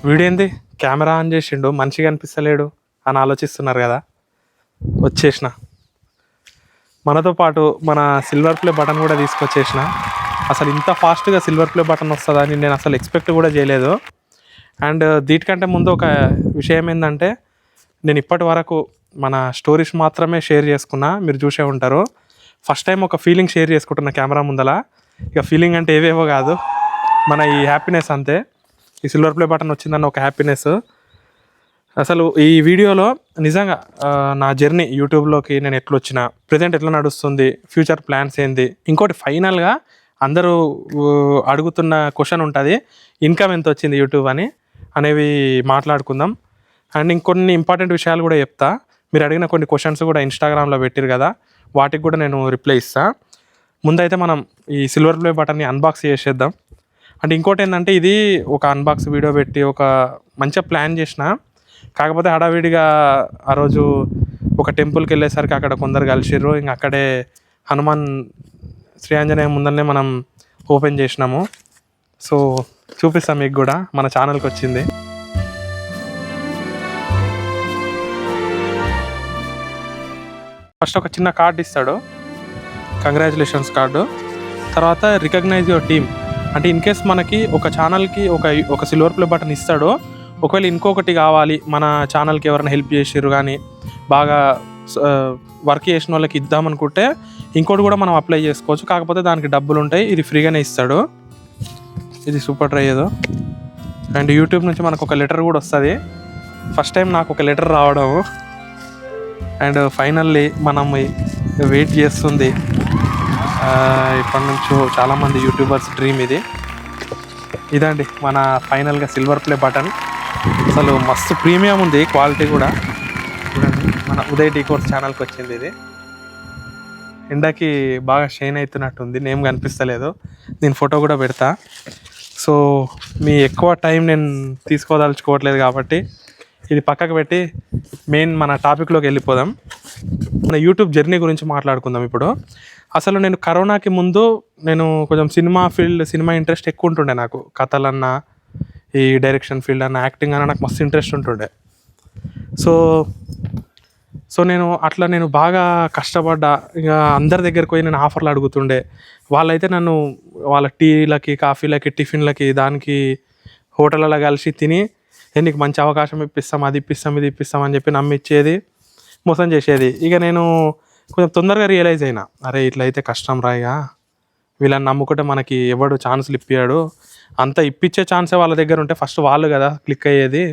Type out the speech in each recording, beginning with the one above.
వీడేంది camera on చేసిండు మంచిగా అనిపిస్తలేడు అని ఆలోచిస్తున్నారు కదా. వచ్చేసిన మనతో పాటు మన సిల్వర్ ప్లే బటన్ కూడా తీసుకొచ్చేసిన. అసలు ఇంత ఫాస్ట్గా సిల్వర్ ప్లే బటన్ వస్తుందని నేను అసలు ఎక్స్పెక్ట్ కూడా చేయలేదు. అండ్ వీటికంటే ముందు ఒక విషయం ఏంటంటే, నేను ఇప్పటి వరకు మన స్టోరీస్ మాత్రమే షేర్ చేసుకున్నా, మీరు చూసే ఉంటారు. ఫస్ట్ టైం ఒక ఫీలింగ్ షేర్ చేసుకుంటున్నా కెమెరా ముందల. ఇక ఫీలింగ్ అంటే ఏవేవో కాదు, మన ఈ హ్యాపీనెస్ అంతే. ఈ సిల్వర్ ప్లే బటన్ వచ్చిందన్న ఒక హ్యాపీనెస్. అసలు ఈ వీడియోలో నిజంగా నా జర్నీ యూట్యూబ్లోకి నేను ఎట్లా వచ్చిన, ప్రజెంట్ ఎట్లా నడుస్తుంది, ఫ్యూచర్ ప్లాన్స్ ఏంది, ఇంకోటి ఫైనల్గా అందరూ అడుగుతున్న క్వశ్చన్ ఉంటుంది, ఇన్కమ్ ఎంత వచ్చింది యూట్యూబ్ అనేవి మాట్లాడుకుందాం. అండ్ ఇంకొన్ని ఇంపార్టెంట్ విషయాలు కూడా చెప్తా. మీరు అడిగిన కొన్ని క్వశ్చన్స్ కూడా ఇన్స్టాగ్రామ్లో పెట్టారు కదా, వాటికి కూడా నేను రిప్లై ఇస్తాను. ముందైతే మనం ఈ సిల్వర్ ప్లే బటన్ని అన్బాక్స్ చేసేద్దాం. అంటే ఇంకోటి ఏంటంటే, ఇది ఒక అన్బాక్స్ వీడియో పెట్టి ఒక మంచిగా ప్లాన్ చేసిన, కాకపోతే హడావిడిగా ఆ రోజు ఒక టెంపుల్కి వెళ్ళేసరికి అక్కడ కొందరు కలిసిర్రు. ఇంక అక్కడే హనుమాన్ శ్రీ ఆంజనేయ ముందరనే మనం ఓపెన్ చేసినాము. సో చూపిస్తాం మీకు కూడా, మన ఛానల్కి వచ్చింది. ఫస్ట్ ఒక చిన్న కార్డు ఇస్తాడు, కంగ్రాచులేషన్స్ కార్డు. తర్వాత రికగ్నైజ్ యువర్ టీమ్, అంటే ఇన్ కేస్ మనకి ఒక ఛానల్కి ఒక సిల్వర్ ప్లే బటన్ ఇస్తాడు. ఒకవేళ ఇంకొకటి కావాలి, మన ఛానల్కి ఎవరైనా హెల్ప్ చేసిర్రు కానీ బాగా వర్క్ చేసిన వాళ్ళకి ఇద్దామనుకుంటే ఇంకోటి కూడా మనం అప్లై చేసుకోవచ్చు, కాకపోతే దానికి డబ్బులు ఉంటాయి. ఇది ఫ్రీగానే ఇస్తాడు. ఇది సూపర్ ట్రై ఏదో. అండ్ యూట్యూబ్ నుంచి మనకు ఒక లెటర్ కూడా వస్తుంది. ఫస్ట్ టైం నాకు ఒక లెటర్ రావడం. అండ్ ఫైనల్లీ మనం వెయిట్ చేస్తుంది ఇప్పటి నుంచో చాలామంది యూట్యూబర్స్ డ్రీమ్ ఇది. ఇదండి మన ఫైనల్గా సిల్వర్ ప్లే బటన్. అసలు మస్తు ప్రీమియం ఉంది, క్వాలిటీ కూడా. చూడండి, మన ఉదయ్ డీకోడ్స్ ఛానల్కి వచ్చింది ఇది. ఎండకి బాగా షైన్ అవుతున్నట్టుంది, నేమ్ కనిపిస్తలేదు. నేను ఫోటో కూడా పెడతా. సో మీ ఎక్కువ టైం నేను తీసుకోదలుచుకోవట్లేదు కాబట్టి ఇది పక్కకు పెట్టి మెయిన్ మన టాపిక్లోకి వెళ్ళిపోదాం. మన యూట్యూబ్ జర్నీ గురించి మాట్లాడుకుందాం ఇప్పుడు. అసలు నేను కరోనాకి ముందు నేను కొంచెం సినిమా ఇంట్రెస్ట్ ఎక్కువ ఉంటుండే. నాకు కథలన్నా, ఈ డైరెక్షన్ ఫీల్డ్ అన్న, యాక్టింగ్ అన్న నాకు మస్తు ఇంట్రెస్ట్ ఉంటుండే. సో నేను బాగా కష్టపడ్డా. ఇక అందరి దగ్గరికి పోయి నేను ఆఫర్లు అడుగుతుండే. వాళ్ళైతే నన్ను వాళ్ళ టీలకి, కాఫీలకి, టిఫిన్లకి, దానికి హోటళ్ళలో కలిసి తిని, నీకు మంచి అవకాశం ఇప్పిస్తాం, అది ఇప్పిస్తాం, ఇది ఇప్పిస్తాం అని చెప్పి నమ్మిచ్చేది, మోసం చేసేది. ఇక నేను కొంచెం తొందరగా రియలైజ్ అయినా, అరే ఇట్లయితే కష్టం రాయిగా, వీళ్ళని నమ్ముకుంటే మనకి ఎవడు ఛాన్సులు ఇప్పాడు, అంత ఇప్పించే ఛాన్సే వాళ్ళ దగ్గర ఉంటే ఫస్ట్ వాళ్ళు కదా క్లిక్ అయ్యేది,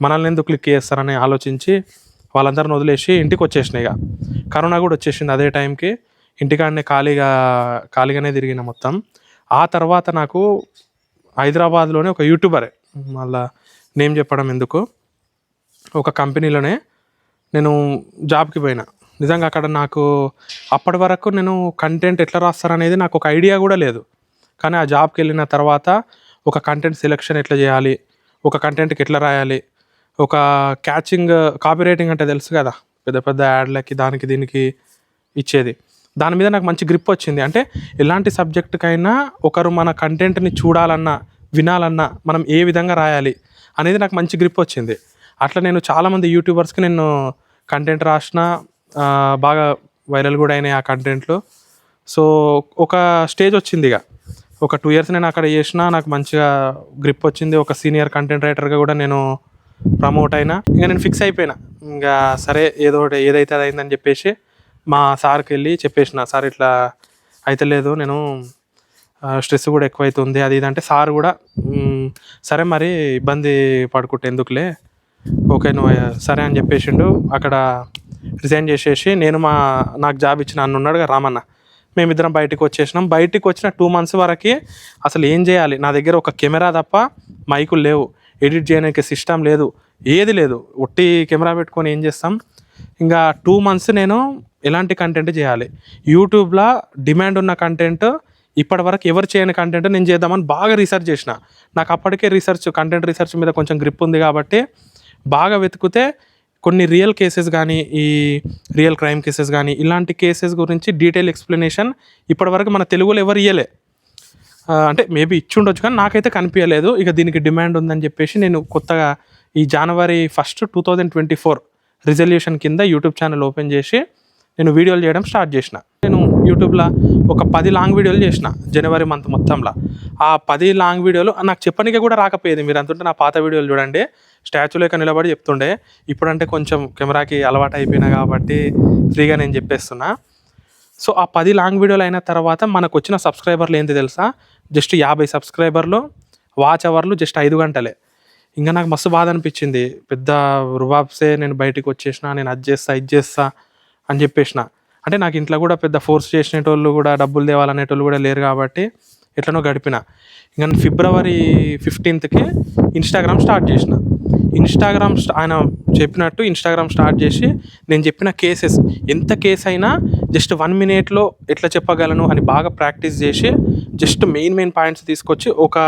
మనల్ని ఎందుకు క్లిక్ చేస్తారని ఆలోచించి వాళ్ళందరిని వదిలేసి ఇంటికి వచ్చేసినాయి. ఇక కరోనా కూడా వచ్చేసింది అదే టైంకి. ఇంటికాడనే ఖాళీగానే తిరిగిన మొత్తం. ఆ తర్వాత నాకు హైదరాబాద్లోనే ఒక యూట్యూబరే, మళ్ళా నేమ్ చెప్పడం ఎందుకు, ఒక కంపెనీలోనే నేను జాబ్కి పోయినా. నిజంగా అక్కడ నాకు అప్పటి వరకు నేను కంటెంట్ ఎట్లా రాస్తారనేది నాకు ఒక ఐడియా కూడా లేదు. కానీ ఆ జాబ్కి వెళ్ళిన తర్వాత ఒక కంటెంట్ సెలెక్షన్ ఎట్లా చేయాలి, ఒక కంటెంట్కి ఎట్లా రాయాలి, ఒక కాపీ రైటింగ్ అంటే తెలుసు కదా, పెద్ద పెద్ద యాడ్లకి దానికి దీనికి ఇచ్చేది, దాని మీద నాకు మంచి గ్రిప్ వచ్చింది. అంటే ఎలాంటి సబ్జెక్టుకైనా ఒకరు మన కంటెంట్ని చూడాలన్నా, వినాలన్నా మనం ఏ విధంగా రాయాలి అనేది నాకు మంచి గ్రిప్ వచ్చింది. అట్లా నేను చాలామంది యూట్యూబర్స్కి నేను కంటెంట్ రాసిన, బాగా వైరల్ కూడా అయినాయి ఆ కంటెంట్లు. సో ఒక స్టేజ్ వచ్చింది, ఇక ఒక 2 years నేను అక్కడ చేసిన, నాకు మంచిగా గ్రిప్ వచ్చింది. ఒక సీనియర్ కంటెంట్ రైటర్గా కూడా నేను ప్రమోట్ అయినా. ఇంకా నేను ఫిక్స్ అయిపోయినా, ఇంకా సరే ఏదైతే అది అయిందని చెప్పేసి మా సార్కి వెళ్ళి చెప్పేసిన, సార్ ఇట్లా అయితే లేదు, నేను స్ట్రెస్ కూడా ఎక్కువైతుంది, అది ఇది అంటే సార్ కూడా సరే మరి ఇబ్బంది పడుకుంటే ఎందుకులే, ఓకే నువ్వు సరే అని చెప్పేసిండు. అక్కడ రిజైన్ చేసేసి నాకు జాబ్ ఇచ్చిన అన్న ఉన్నాడుగా, రామన్న, మేమిద్దరం బయటకు వచ్చేసినాం. బయటికి వచ్చిన 2 months వరకు అసలు ఏం చేయాలి, నా దగ్గర ఒక కెమెరా తప్ప మైకులు లేవు, ఎడిట్ చేయడానికి సిస్టమ్ లేదు, ఏది లేదు, ఒట్టి కెమెరా పెట్టుకొని ఏం చేస్తాం. ఇంకా 2 months నేను ఎలాంటి కంటెంట్ చేయాలి, యూట్యూబ్లో డిమాండ్ ఉన్న కంటెంట్, ఇప్పటివరకు ఎవరు చేయని కంటెంట్ నేను చేద్దామని బాగా రీసెర్చ్ చేసిన. నాకు అప్పటికే కంటెంట్ రీసెర్చ్ మీద కొంచెం గ్రిప్ ఉంది కాబట్టి బాగా వెతికితే కొన్ని రియల్ కేసెస్ కానీ, ఈ రియల్ క్రైమ్ కేసెస్ కానీ, ఇలాంటి కేసెస్ గురించి డీటెయిల్ ఎక్స్ప్లెనేషన్ ఇప్పటివరకు మన తెలుగులో ఎవరు ఇయ్యలే. అంటే మేబీ ఇచ్చుండొచ్చు కానీ నాకైతే కనిపించలేదు. ఇక దీనికి డిమాండ్ ఉందని చెప్పేసి నేను కొత్తగా ఈ January 1, 2024 రిజల్యూషన్ కింద యూట్యూబ్ ఛానల్ ఓపెన్ చేసి నేను వీడియోలు చేయడం స్టార్ట్ చేసిన. నేను యూట్యూబ్లో ఒక 10 లాంగ్ వీడియోలు చేసిన జనవరి మంత్ మొత్తంలో. ఆ 10 లాంగ్ వీడియోలు నాకు చెప్పనీకి కూడా రాకపోయేది. మీరు అంటుంటే నా పాత వీడియోలు చూడండి, స్టాచ్యూ లెక్క నిలబడి చెప్తుండే. ఇప్పుడంటే కొంచెం కెమెరాకి అలవాటు అయిపోయినా కాబట్టి ఫ్రీగా నేను చెప్పేస్తున్నా. సో ఆ 10 లాంగ్ వీడియోలు అయిన తర్వాత మనకు వచ్చిన సబ్స్క్రైబర్లు ఏంటి తెలుసా? జస్ట్ 50 సబ్స్క్రైబర్లు, వాచ్ అవర్లు జస్ట్ 5 గంటలే. ఇంకా నాకు మస్తు బాధ అనిపించింది. పెద్ద రుబాబ్సే నేను బయటికి వచ్చేసిన, నేను అది చేస్తా ఇది చేస్తా అని చెప్పేసిన. అంటే నాకు ఇంట్లో కూడా పెద్ద ఫోర్స్ చేసినటోళ్ళు కూడా, డబ్బులు తేవాలనేటోళ్ళు కూడా లేరు కాబట్టి ఎట్లనో గడిపిన. ఇంకా February 15కి ఇన్స్టాగ్రామ్ స్టార్ట్ చేసిన. ఆయన చెప్పినట్టు ఇన్స్టాగ్రామ్ స్టార్ట్ చేసి నేను చెప్పిన కేసెస్, ఎంత కేసు అయినా జస్ట్ 1 మినిట్లో ఎట్లా చెప్పగలను అని బాగా ప్రాక్టీస్ చేసి జస్ట్ మెయిన్ పాయింట్స్ తీసుకొచ్చి ఒక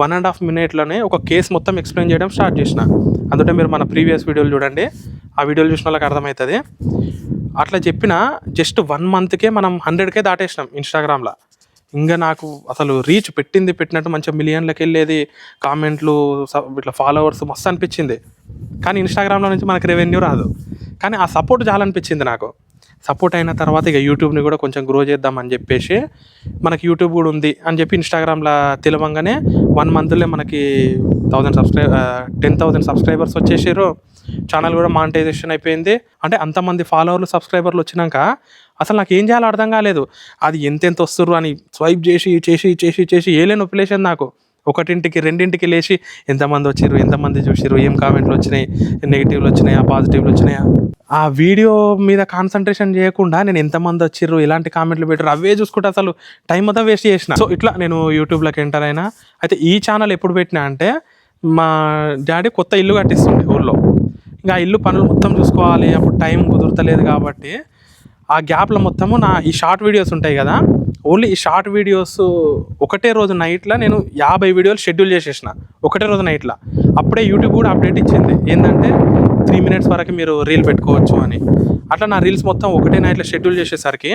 1.5 మినిట్లోనే ఒక కేసు మొత్తం ఎక్స్ప్లెయిన్ చేయడం స్టార్ట్ చేసిన. అందుకే మీరు మన ప్రీవియస్ వీడియోలు చూడండి, ఆ వీడియోలు చూసిన వాళ్ళకి అర్థమవుతుంది. అట్లా చెప్పిన జస్ట్ 1 మంత్కే మనం 100K దాటేసినాం ఇన్స్టాగ్రామ్లో. ఇంకా నాకు అసలు రీచ్ పెట్టినట్టు మంచిగా మిలియన్లకి వెళ్ళేది, కామెంట్లు, ఇట్లా ఫాలోవర్స్ మస్తు అనిపించింది. కానీ ఇన్స్టాగ్రామ్లో నుంచి మనకు రెవెన్యూ రాదు. కానీ ఆ సపోర్ట్ చాలా అనిపించింది నాకు. సపోర్ట్ అయిన తర్వాత ఇక యూట్యూబ్ని కూడా కొంచెం గ్రో చేద్దామని చెప్పేసి, మనకి యూట్యూబ్ కూడా ఉంది అని చెప్పి ఇన్స్టాగ్రామ్లో తెలవంగానే 1 మంత్లో మనకి 10,000 సబ్స్క్రైబర్స్ వచ్చేసారు. ఛానల్ కూడా మానిటైజేషన్ అయిపోయింది. అంటే అంతమంది ఫాలోవర్లు, సబ్స్క్రైబర్లు వచ్చినాక అసలు నాకు ఏం చేయాలో అర్థం కాలేదు. అది ఎంతెంత వస్తుర్రు అని స్వైప్ చేసి ఏలే నొప్పిలేసింది నాకు. 1ంటికి 2ంటికి లేచి ఎంతమంది వచ్చిర్రు, ఎంతమంది చూసిర్రు, ఏం కామెంట్లు వచ్చినాయి, నెగిటివ్లు వచ్చినాయా, పాజిటివ్లు వచ్చినాయా, ఆ వీడియో మీద కాన్సన్ట్రేషన్ చేయకుండా నేను ఎంతమంది వచ్చిర్రు, ఎలాంటి కామెంట్లు పెట్టారు అవే చూసుకుంటే అసలు టైం మొత్తం వేస్ట్ చేసిన. సో ఇట్లా నేను యూట్యూబ్లోకి ఎంటర్ అయినా. అయితే ఈ ఛానల్ ఎప్పుడు పెట్టినా అంటే మా డాడీ కొత్త ఇల్లు కట్టిస్తుండే ఊళ్ళో. ఇంకా ఇల్లు పనులు మొత్తం చూసుకోవాలి, అప్పుడు టైం కుదురుతలేదు కాబట్టి ఆ గ్యాప్లో మొత్తము ఈ షార్ట్ వీడియోస్ ఉంటాయి కదా, ఓన్లీ ఈ షార్ట్ వీడియోస్ ఒకటే రోజు నైట్లో నేను 50 వీడియోలు షెడ్యూల్ చేసేసిన ఒకటే రోజు నైట్లో. అప్పుడే యూట్యూబ్ కూడా అప్డేట్ ఇచ్చింది ఏంటంటే 3 మినిట్స్ వరకు మీరు రీల్ పెట్టుకోవచ్చు అని. అట్లా నా రీల్స్ మొత్తం ఒకటే నైట్లో షెడ్యూల్ చేసేసరికి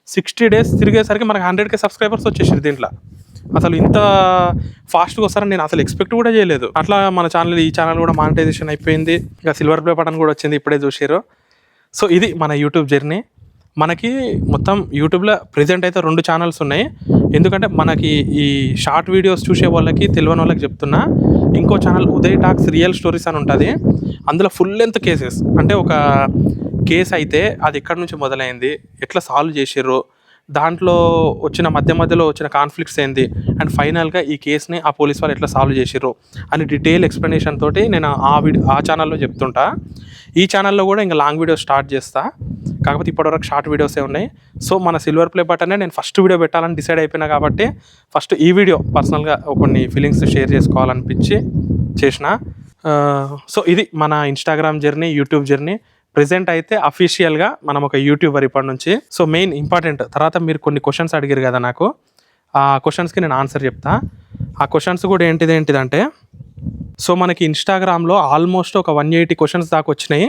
60 డేస్ తిరిగేసరికి మనకు 100K సబ్స్క్రైబర్స్ వచ్చేసారు దీంట్లో. అసలు ఇంత ఫాస్ట్గా వస్తారని నేను అసలు ఎక్స్పెక్ట్ కూడా చేయలేదు. అట్లా మన ఈ ఛానల్ కూడా మానిటైజేషన్ అయిపోయింది. ఇక సిల్వర్ ప్లే బటన్ కూడా వచ్చింది, ఇప్పుడే చూసారు. సో ఇది మన యూట్యూబ్ జర్నీ. మనకి మొత్తం యూట్యూబ్లో ప్రెజెంట్ అయితే 2 ఛానల్స్ ఉన్నాయి. ఎందుకంటే మనకి ఈ షార్ట్ వీడియోస్ చూసే వాళ్ళకి, తెలియని వాళ్ళకి చెప్తున్నా, ఇంకో channel Uday talks real stories అని ఉంటుంది. అందులో ఫుల్ లెంత్ కేసెస్, అంటే ఒక కేసు అయితే అది ఎక్కడి నుంచి మొదలైంది, ఎట్లా సాల్వ్ చేసిర్రు, దాంట్లో వచ్చిన మధ్యలో వచ్చిన కాన్ఫ్లిక్ట్స్ ఏంది, అండ్ ఫైనల్గా ఈ కేసుని ఆ పోలీస్ వాళ్ళు ఎట్లా సాల్వ్ చేసిర్రు అని డీటెయిల్ ఎక్స్ప్లెనేషన్ తోటి నేను ఆ ఛానల్లో చెప్తుంటా. ఈ ఛానల్లో కూడా ఇంకా లాంగ్ వీడియోస్ స్టార్ట్ చేస్తా, కాకపోతే ఇప్పటివరకు షార్ట్ వీడియోసే ఉన్నాయి. సో మన సిల్వర్ ప్లే బటనే నేను ఫస్ట్ వీడియో పెట్టాలని డిసైడ్ అయిపోయినా కాబట్టి ఫస్ట్ ఈ వీడియో పర్సనల్గా కొన్ని ఫీలింగ్స్ షేర్ చేసుకోవాలనిపించి చేసిన. సో ఇది మన Instagram journey, YouTube journey. Present అయితే అఫీషియల్గా మనం ఒక యూట్యూబర్ ఇప్పటి నుంచి. సో మెయిన్ ఇంపార్టెంట్, తర్వాత మీరు కొన్ని క్వశ్చన్స్ అడిగారు కదా నాకు, ఆ క్వశ్చన్స్కి నేను ఆన్సర్ చెప్తా. ఆ క్వశ్చన్స్ కూడా ఏంటిదంటే, సో మనకి ఇన్స్టాగ్రామ్లో ఆల్మోస్ట్ ఒక 180 క్వశ్చన్స్ దాకా వచ్చినాయి.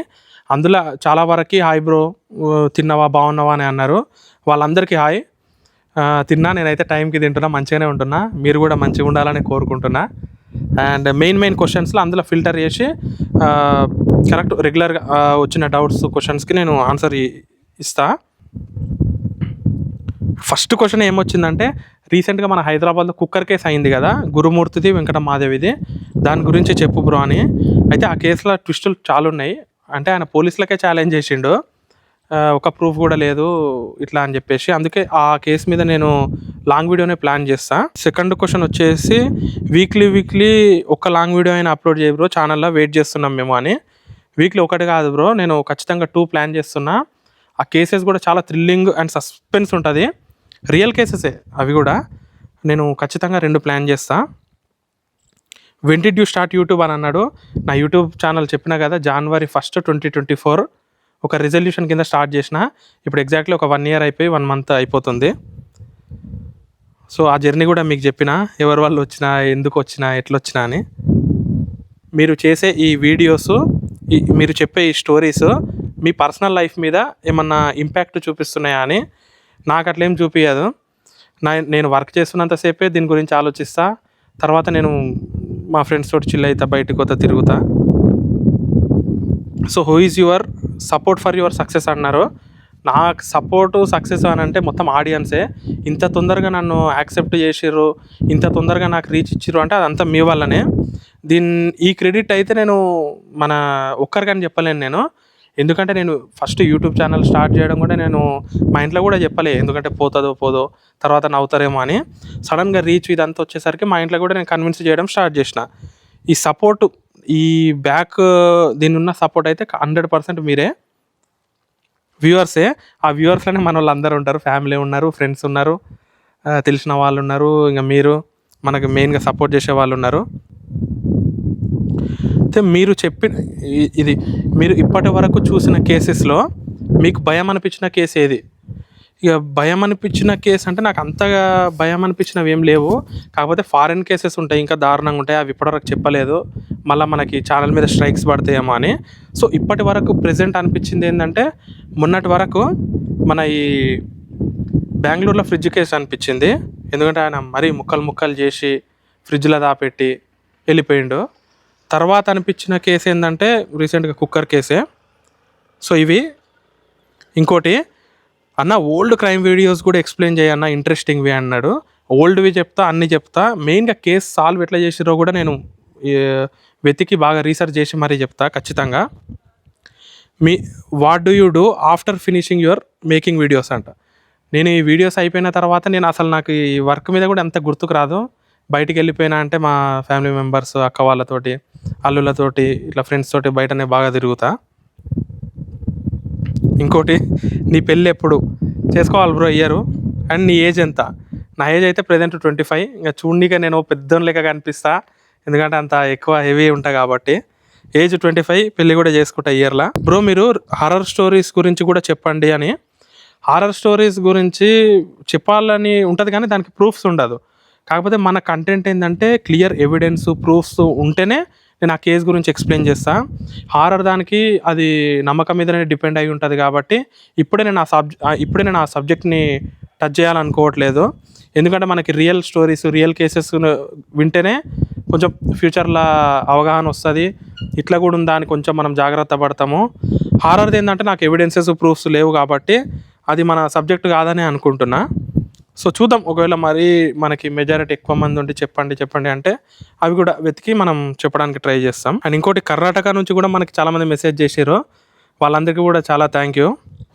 అందులో చాలా వరకు హాయ్ బ్రో, తిన్నావా, బాగున్నావా అని అన్నారు. వాళ్ళందరికీ హాయ్. తిన్నా, నేనైతే టైంకి తింటున్నా, మంచిగానే ఉంటున్నా, మీరు కూడా మంచిగా ఉండాలని కోరుకుంటున్నా. అండ్ మెయిన్ క్వశ్చన్స్లో అందులో ఫిల్టర్ చేసి కరెక్ట్ రెగ్యులర్గా వచ్చిన డౌట్స్ క్వశ్చన్స్కి నేను ఆన్సర్ ఇస్తా. ఫస్ట్ క్వశ్చన్ ఏమొచ్చిందంటే, రీసెంట్గా మన హైదరాబాద్లో కుక్కర్ కేసు అయింది కదా, గురుమూర్తిది, వెంకట మాదేవిది, దాని గురించి చెప్పు బ్రో అని. అయితే ఆ కేసులో ట్విస్టులు చాలా ఉన్నాయి. అంటే ఆయన పోలీసులకే ఛాలెంజ్ చేసిండు, ఒక ప్రూఫ్ కూడా లేదు ఇట్లా అని చెప్పేసి. అందుకే ఆ కేసు మీద నేను లాంగ్ వీడియోనే ప్లాన్ చేస్తా. సెకండ్ క్వశ్చన్ వచ్చేసి, వీక్లీ ఒక లాంగ్ వీడియో అయినా అప్లోడ్ చేయ బ్రో, ఛానల్లో వెయిట్ చేస్తున్నాం మేము అని. వీక్లీ ఒకటి కాదు బ్రో, నేను ఖచ్చితంగా 2 ప్లాన్ చేస్తున్నా. ఆ కేసెస్ కూడా చాలా థ్రిల్లింగ్ అండ్ సస్పెన్స్ ఉంటుంది, రియల్ కేసెసే అవి కూడా. నేను ఖచ్చితంగా 2 ప్లాన్ చేస్తా. When did you start YouTube అని అన్నాడు. నా యూట్యూబ్ ఛానల్ చెప్పినా కదా, January 1, 2024 ఒక రిజల్యూషన్ కింద స్టార్ట్ చేసిన. ఇప్పుడు ఎగ్జాక్ట్లీ ఒక 1 year అయిపోయి 1 month అయిపోతుంది. సో ఆ జర్నీ కూడా మీకు చెప్పిన, ఎవరి వాళ్ళు వచ్చినా, ఎందుకు వచ్చినా, ఎట్లొచ్చినా అని. మీరు చేసే ఈ వీడియోస్, మీరు చెప్పే ఈ స్టోరీస్ మీ పర్సనల్ లైఫ్ మీద ఏమన్నా ఇంపాక్ట్ చూపిస్తున్నాయా అని. నాకు అట్లేం చూపించదు. నేను వర్క్ చేస్తున్నంతసేపే దీని గురించి ఆలోచిస్తా. తర్వాత నేను మా ఫ్రెండ్స్ తోటి చిల్ అయితా, బయటకి పోతా, తిరుగుతా. So who is your support for your success అన్నారు. నాకు సపోర్టు సక్సెస్ అని అంటే మొత్తం ఆడియన్సే. ఇంత తొందరగా నన్ను యాక్సెప్ట్ చేసిర్రు, ఇంత తొందరగా నాకు రీచ్ ఇచ్చిర్రు అంటే అదంతా మీ వల్లనే. ఈ క్రెడిట్ అయితే నేను మన ఒక్కరికని చెప్పలేను నేను. ఎందుకంటే నేను ఫస్ట్ యూట్యూబ్ ఛానల్ స్టార్ట్ చేయడం కూడా నేను మా ఇంట్లో కూడా చెప్పలే. ఎందుకంటే పోతుందో పోదో తర్వాత నవ్వుతారేమో అని. సడన్గా రీచ్ ఇదంతా వచ్చేసరికి మా ఇంట్లో కూడా నేను కన్విన్స్ చేయడం స్టార్ట్ చేసిన. ఈ సపోర్టు, ఈ బ్యాక్ దీని ఉన్న సపోర్ట్ అయితే 100% మీరే, వ్యూవర్సే. ఆ వ్యూవర్స్లోనే మన వాళ్ళు అందరూ ఉంటారు. ఫ్యామిలీ ఉన్నారు, ఫ్రెండ్స్ ఉన్నారు, తెలిసిన వాళ్ళు ఉన్నారు, ఇంకా మీరు మనకు మెయిన్గా సపోర్ట్ చేసే వాళ్ళు ఉన్నారు. అయితే మీరు చెప్పిన ఇది మీరు ఇప్పటి వరకు చూసిన కేసెస్లో మీకు భయం అనిపించిన కేసు ఏది? ఇక భయం అనిపించిన కేసు అంటే నాకు అంతగా భయం అనిపించినవి ఏం లేవు. కాకపోతే ఫారెన్ కేసెస్ ఉంటాయి, ఇంకా దారుణంగా ఉంటాయి. అవి ఇప్పటివరకు చెప్పలేదు, మళ్ళీ మనకి ఛానల్ మీద స్ట్రైక్స్ పడతాయేమో అని. సో ఇప్పటి వరకు ప్రెజెంట్ అనిపించింది ఏంటంటే, మొన్నటి వరకు మన ఈ బెంగళూరులో ఫ్రిడ్జ్ కేసు అనిపించింది. ఎందుకంటే ఆయన మరీ ముక్కలు చేసి ఫ్రిడ్జ్లో దాపెట్టి వెళ్ళిపోయిండు. తర్వాత అనిపించిన కేసు ఏంటంటే రీసెంట్గా కుక్కర్ కేసే. సో ఇవి. ఇంకోటి, అన్న ఓల్డ్ క్రైమ్ వీడియోస్ కూడా ఎక్స్ప్లెయిన్ చేయన్న, ఇంట్రెస్టింగ్వి అన్నాడు. ఓల్డ్వి చెప్తా, అన్నీ చెప్తా. మెయిన్గా కేసు సాల్వ్ ఎట్లా చేసిరో కూడా నేను వెతికి బాగా రీసెర్చ్ చేసి మరీ చెప్తా ఖచ్చితంగా. What do you do after finishing your making videos అంట. నేను ఈ వీడియోస్ అయిపోయిన తర్వాత నేను అసలు నాకు ఈ వర్క్ మీద కూడా అంత గుర్తుకు రాదు. బయటికి వెళ్ళిపోయినా అంటే మా ఫ్యామిలీ మెంబర్స్, అక్క వాళ్ళతోటి, అల్లులతోటి, ఇట్లా ఫ్రెండ్స్ తోటి బయటనే బాగా తిరుగుతా. ఇంకోటి, నీ పెళ్ళి ఎప్పుడు చేసుకోవాలి బ్రో ఇయరు, అండ్ నీ ఏజ్ ఎంత? నా ఏజ్ అయితే ప్రజెంట్ 25. ఇంకా చూడనీగా నేను పెద్ద లెక్క కనిపిస్తా, ఎందుకంటే అంత ఎక్కువ హెవీ ఉంటా కాబట్టి. ఏజ్ 25, పెళ్ళి కూడా చేసుకుంటా ఇయర్లా. బ్రో మీరు హారర్ స్టోరీస్ గురించి కూడా చెప్పండి అని. హారర్ స్టోరీస్ గురించి చెప్పాలని ఉంటుంది కానీ దానికి ప్రూఫ్స్ ఉండదు. కాకపోతే మన కంటెంట్ ఏంటంటే క్లియర్ ఎవిడెన్స్, ప్రూఫ్స్ ఉంటేనే నేను ఆ కేసు గురించి ఎక్స్ప్లెయిన్ చేస్తాను. హారర్ దానికి అది నమ్మకం మీదనే డిపెండ్ అయి ఉంటుంది కాబట్టి ఇప్పుడే నేను ఆ సబ్జెక్ట్ని టచ్ చేయాలనుకోవట్లేదు. ఎందుకంటే మనకి రియల్ స్టోరీస్, రియల్ కేసెస్ వింటేనే కొంచెం ఫ్యూచర్లో అవగాహన వస్తుంది. ఇట్లా కూడా ఉందా అని కొంచెం మనం జాగ్రత్త పడతాము. హారర్ది ఏంటంటే నాకు ఎవిడెన్సెస్, ప్రూఫ్స్ లేవు కాబట్టి అది మన సబ్జెక్ట్ కాదని అనుకుంటున్నా. సో చూద్దాం, ఒకవేళ మరీ మనకి మెజారిటీ ఎక్కువ మంది ఉండి చెప్పండి అంటే అవి కూడా వెతికి మనం చెప్పడానికి ట్రై చేస్తాం. అండ్ ఇంకోటి, కర్ణాటక నుంచి కూడా మనకి చాలామంది మెసేజ్ చేసారు. వాళ్ళందరికీ కూడా చాలా థ్యాంక్ యూ.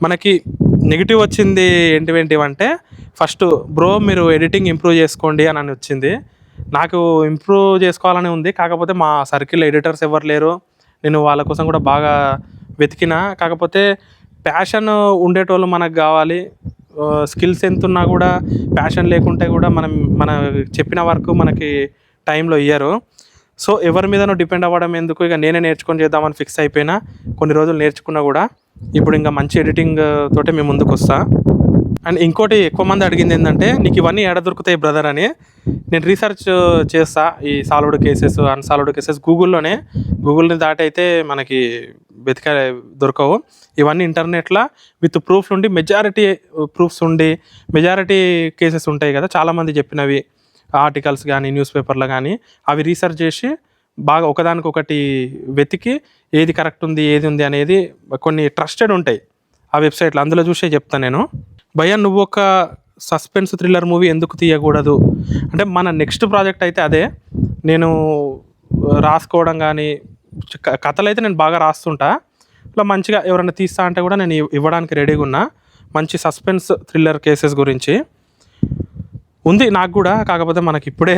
మనకి నెగిటివ్ వచ్చింది ఏంటివంటే, ఫస్ట్ బ్రో మీరు ఎడిటింగ్ ఇంప్రూవ్ చేసుకోండి అని వచ్చింది. నాకు ఇంప్రూవ్ చేసుకోవాలని ఉంది, కాకపోతే మా సర్కిల్ ఎడిటర్స్ ఎవరు లేరు. నేను వాళ్ళ కోసం కూడా బాగా వెతికినా, కాకపోతే ప్యాషన్ ఉండేటోళ్ళు మనకు కావాలి. స్కిల్స్ ఎంత ఉన్నా కూడా ప్యాషన్ లేకుంటే కూడా మన చెప్పిన వర్క్ మనకి టైంలో ఇయ్యరు. సో ఎవరి మీదనో డిపెండ్ అవ్వడం ఎందుకు, ఇక నేనే నేర్చుకొని చేద్దామని ఫిక్స్ అయిపోయినా. కొన్ని రోజులు నేర్చుకున్నా కూడా ఇప్పుడు ఇంకా మంచి ఎడిటింగ్ తోటే మేము ముందుకు వస్తా. అండ్ ఇంకోటి, ఎక్కువ మంది అడిగింది ఏంటంటే నీకు ఇవన్నీ ఎక్కడ దొరుకుతాయి బ్రదర్ అని. నేను రీసెర్చ్ చేస్తా ఈ సాల్వ్డ్ కేసెస్, అన్సాల్వ్డ్ కేసెస్ గూగుల్ని దాటి అయితే మనకి దొరకవు. ఇవన్నీ ఇంటర్నెట్లో విత్ ప్రూఫ్స్ ఉండి, మెజారిటీ కేసెస్ ఉంటాయి కదా చాలామంది చెప్పినవి, ఆర్టికల్స్ కానీ న్యూస్ పేపర్లో కానీ, అవి రీసెర్చ్ చేసి బాగా ఒకదానికొకటి వెతికి ఏది కరెక్ట్ ఉంది, ఏది ఉంది అనేది కొన్ని ట్రస్టెడ్ ఉంటాయి ఆ వెబ్సైట్లో, అందులో చూసే చెప్తాను నేను. భయ్యా నువ్వు ఒక సస్పెన్స్ థ్రిల్లర్ మూవీ ఎందుకు తీయకూడదు అంటే, మన నెక్స్ట్ ప్రాజెక్ట్ అయితే అదే. నేను రాసుకోవడం కానీ, కథలు అయితే నేను బాగా రాస్తుంటా. ఇట్లా మంచిగా ఎవరైనా తీస్తా అంటే కూడా నేను ఇవ్వడానికి రెడీగా ఉన్నా. మంచి సస్పెన్స్ థ్రిల్లర్ కేసెస్ గురించి ఉంది నాకు కూడా, కాకపోతే మనకి ఇప్పుడే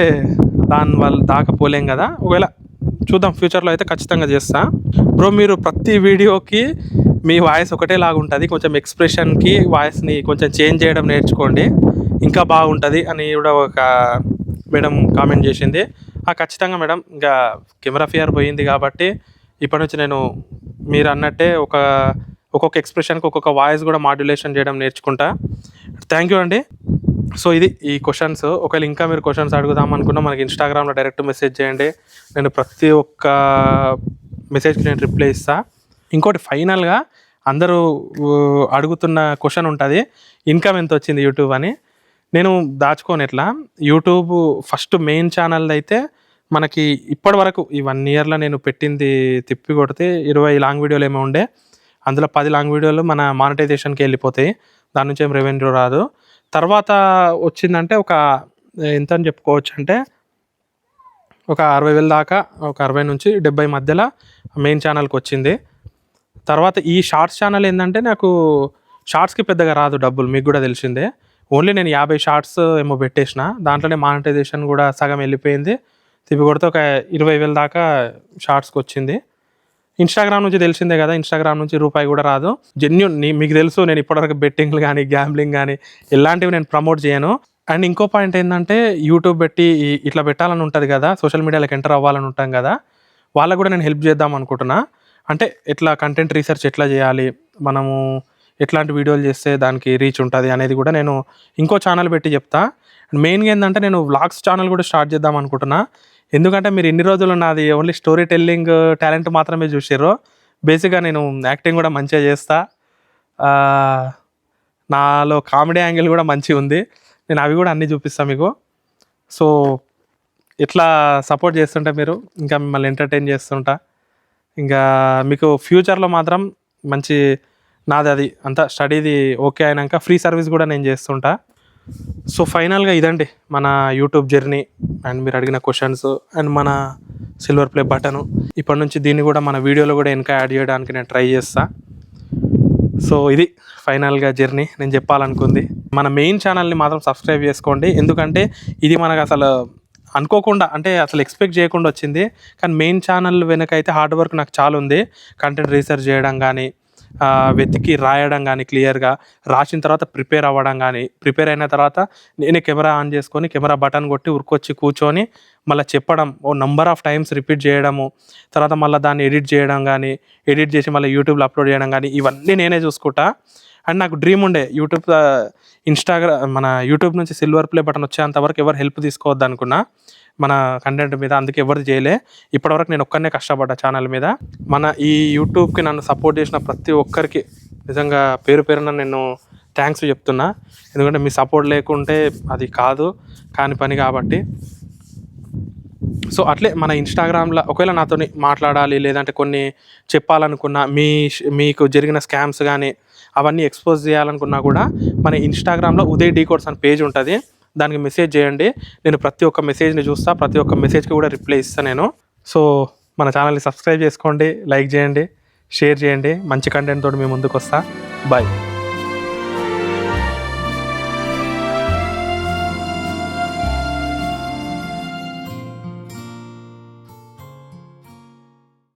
దానివల్ల దాకా పోలేం కదా. ఒకవేళ చూద్దాం, ఫ్యూచర్లో అయితే ఖచ్చితంగా చేస్తా. బ్రో మీరు ప్రతి వీడియోకి మీ వాయిస్ ఒకటేలాగా ఉంటుంది, కొంచెం ఎక్స్ప్రెషన్కి వాయిస్ని కొంచెం చేంజ్ చేయడం నేర్చుకోండి, ఇంకా బాగుంటుంది అని కూడా ఒక మేడం కామెంట్ చేసింది. ఖచ్చితంగా మేడం, ఇంకా కెమెరా ఫియర్ పోయింది కాబట్టి ఇప్పటి నుంచి నేను మీరు అన్నట్టే ఒక్కొక్క ఎక్స్ప్రెషన్కి ఒక్కొక్క వాయిస్ కూడా మాడ్యులేషన్ చేయడం నేర్చుకుంటా. థ్యాంక్ యూ అండి. సో ఇది ఈ క్వశ్చన్స్. ఒకవేళ ఇంకా మీరు క్వశ్చన్స్ అడుగుదాం అనుకున్నా మనకి ఇన్స్టాగ్రామ్లో డైరెక్ట్ మెసేజ్ చేయండి, నేను ప్రతి ఒక్క మెసేజ్కి నేను రిప్లై ఇస్తాను. ఇంకోటి, ఫైనల్గా అందరూ అడుగుతున్న క్వశ్చన్ ఉంటుంది, ఇన్కమ్ ఎంత వచ్చింది యూట్యూబ్ అని. నేను దాచుకోను ఎట్లా, యూట్యూబ్ ఫస్ట్ మెయిన్ ఛానల్‌ది అయితే మనకి ఇప్పటి వరకు ఈ 1 ఇయర్‌లో నేను పెట్టింది తిప్పి కొడితే 20 లాంగ్ వీడియోలు ఏమో ఉండే. అందులో 10 లాంగ్ వీడియోలు మన మానిటైజేషన్‌కి ఎళ్ళిపోతాయి. దాని నుంచి ఏం రెవెన్యూ రాదు. తర్వాత వచ్చిందంటే ఒక ఎంతని చెప్పుకోవచ్చంటే ఒక 60,000 దాకా, ఒక 60-70 మధ్యలో మెయిన్ ఛానల్‌కొచ్చింది. తర్వాత ఈ షార్ట్స్ ఛానల్ ఏందంటే నాకు షార్ట్స్‌కి పెద్దగా రాదు డబ్బులు, మీకు గూడా తెలిసిందే. ఓన్లీ నేను 50 షార్ట్స్ ఏమో పెట్టేసిన. దాంట్లోనే మానిటైజేషన్ గూడా సగం ఎళ్ళిపోయింది. తిప్పి కొడితే ఒక 20,000 దాకా షార్ట్స్‌కొచ్చింది. ఇన్‌స్టాగ్రామ్ నుంచి తెలిసిందే గదా! ఇన్‌స్టాగ్రామ్ నుంచి రూపాయి గూడా రాదు. జెన్యూన్ మీకు తెలుసు నేను ఇప్పటివరకు బెట్టింగ్‌లు గానీ, గ్యాంబ్లింగ్ గానీ ఇలాంటివి నేను ప్రమోట్ చేయను. అండ్ ఇంకో పాయింట్ ఏందంటే యూట్యూబ్ పెట్టి ఇట్లా పెట్టాలని ఉంటది గదా! సోషల్ మీడియాలోకి ఎంటర్ అవ్వాలని ఉంటాం గదా! వాళ్ళకి గూడా నేను హెల్ప్ చేద్దాం అనుకుంటున్నా. అంటే ఎట్లా కంటెంట్ రీసెర్చ్ ఎట్లా చేయాలి, మనము ఎట్లాంటి వీడియోలు చేస్తే దానికి రీచ్ ఉంటది అనేది గూడా నేను ఇంకో ఛానల్ పెట్టి చెప్తా. మెయిన్‌గా ఏందంటే నేను వ్లాగ్స్ ఛానల్ గూడా స్టార్ట్ చేద్దాం అనుకుంటున్నా. ఎందుకంటే మీరు ఇన్ని రోజులు నాది ఓన్లీ స్టోరీ టెల్లింగ్ టాలెంట్ మాత్రమే చూసిర్రు. బేసిక్‌గా నేను యాక్టింగ్ గూడా మంచిగా చేస్తా. ఆహ్, నాలో కామెడీ యాంగిల్ గూడా మంచిగుంది. నేను అవి గూడా అన్నీ చూపిస్తా మీకు. సో, ఇట్లా సపోర్ట్ చేస్తుంటే మీరు ఇంకా మిమ్మల్ని ఎంటర్‌టైన్ చేస్తుంటా. ఇంకా మీకు ఫ్యూచర్‌లో మాత్రం మంచి నాదది అంతా స్టడీది ఓకే అయినంక ఫ్రీ సర్వీస్ గూడా నేను చేస్తుంటా. సో, ఫైనల్‌గా ఇదండి మన యూట్యూబ్ జర్నీ అండ్ మీరు అడిగిన క్వెషన్స్ అండ్ మన సిల్వర్ ప్లే బటను. ఇప్పటి నుంచి దీన్ని గూడా మన వీడియోలో గూడా వెనక యాడ్ చేయడానికి నేను ట్రై చేస్తా. సో, ఇది ఫైనల్‌గా జర్నీ నేను చెప్పాలనుకుంది. మన మెయిన్ ఛానల్‌ని మాత్రం సబ్స్క్రైబ్ చేసుకోండి. ఎందుకంటే ఇది మనకసలు అనుకోకుండా, అంటే అసలు ఎక్స్‌పెక్ట్ చేయకుండా వచ్చింది. కానీ మెయిన్ ఛానల్ వెనకైతే హార్డ్ వర్క్ నాకు చాలా ఉంది. కంటెంట్ రీసెర్చ్ చేయడం గానీ, వెతికి రాయడం గానీ క్లియర్‌గా, రాసిన తర్వాత ప్రిపేర్ అవ్వడం గానీ, ప్రిపేర్ అయిన తర్వాత నేనే కెమెరా ఆన్ చేసుకొని కెమెరా బటన్ కొట్టి ఉరికొచ్చి కూర్చొని మళ్ళా చెప్పడం, ఓ నంబర్ ఆఫ్ టైమ్స్ రిపీట్ చేయడము, తర్వాత మళ్ళీ దాన్ని ఎడిట్ చేయడం గానీ, ఎడిట్ చేసి మళ్ళీ యూట్యూబ్‌లో అప్లోడ్ చేయడం గానీ ఇవన్నీ నేనే చూసుకుంటా. అండ్ నాకు డ్రీమ్ ఉండే మన యూట్యూబ్ నుంచి సిల్వర్ ప్లే బటన్ వచ్చేంత వరకు ఎవరు హెల్ప్ తీసుకోవద్దనుకున్నా మన కంటెంట్ మీద. అందుకే ఎవరిది చేయలే. ఇప్పటివరకు నేను ఒక్కడినే కష్టపడ్డా ఛానల్ మీద. మన ఈ యూట్యూబ్‌కి నన్ను సపోర్ట్ చేసిన ప్రతి ఒక్కరికి నిజంగా పేరు పేరున నేను థ్యాంక్స్ చెప్తున్నా. ఎందుకంటే మీ సపోర్ట్ లేకుంటే అది కాని పని కాబట్టి. సో, అట్లే మన ఇన్‌స్టాగ్రామ్‌లో ఒకవేళ నాతోని మాట్లాడాలి, లేదంటే కొన్ని చెప్పాలనుకున్న మీకు జరిగిన స్కామ్స్ గానీ అవన్నీ ఎక్స్‌పోజ్ చేయాలనుకున్నా కూడా మన ఇన్‌స్టాగ్రామ్‌లో ఉదయ్ డీకోడ్స్ అని పేజ్ ఉంటది. దానికి మెసేజ్ చేయండి. నేను ప్రతి ఒక్క మెసేజ్‌ని చూస్తా. ప్రతి ఒక్క మెసేజ్‌కి కూడా రిప్లై ఇస్తా నేను. సో, మన ఛానల్‌ని సబ్స్క్రైబ్ చేసుకోండి, లైక్ చేయండి, షేర్ చేయండి. మంచి కంటెంట్ తోటి మీ ముందుకొస్తా. బాయ్.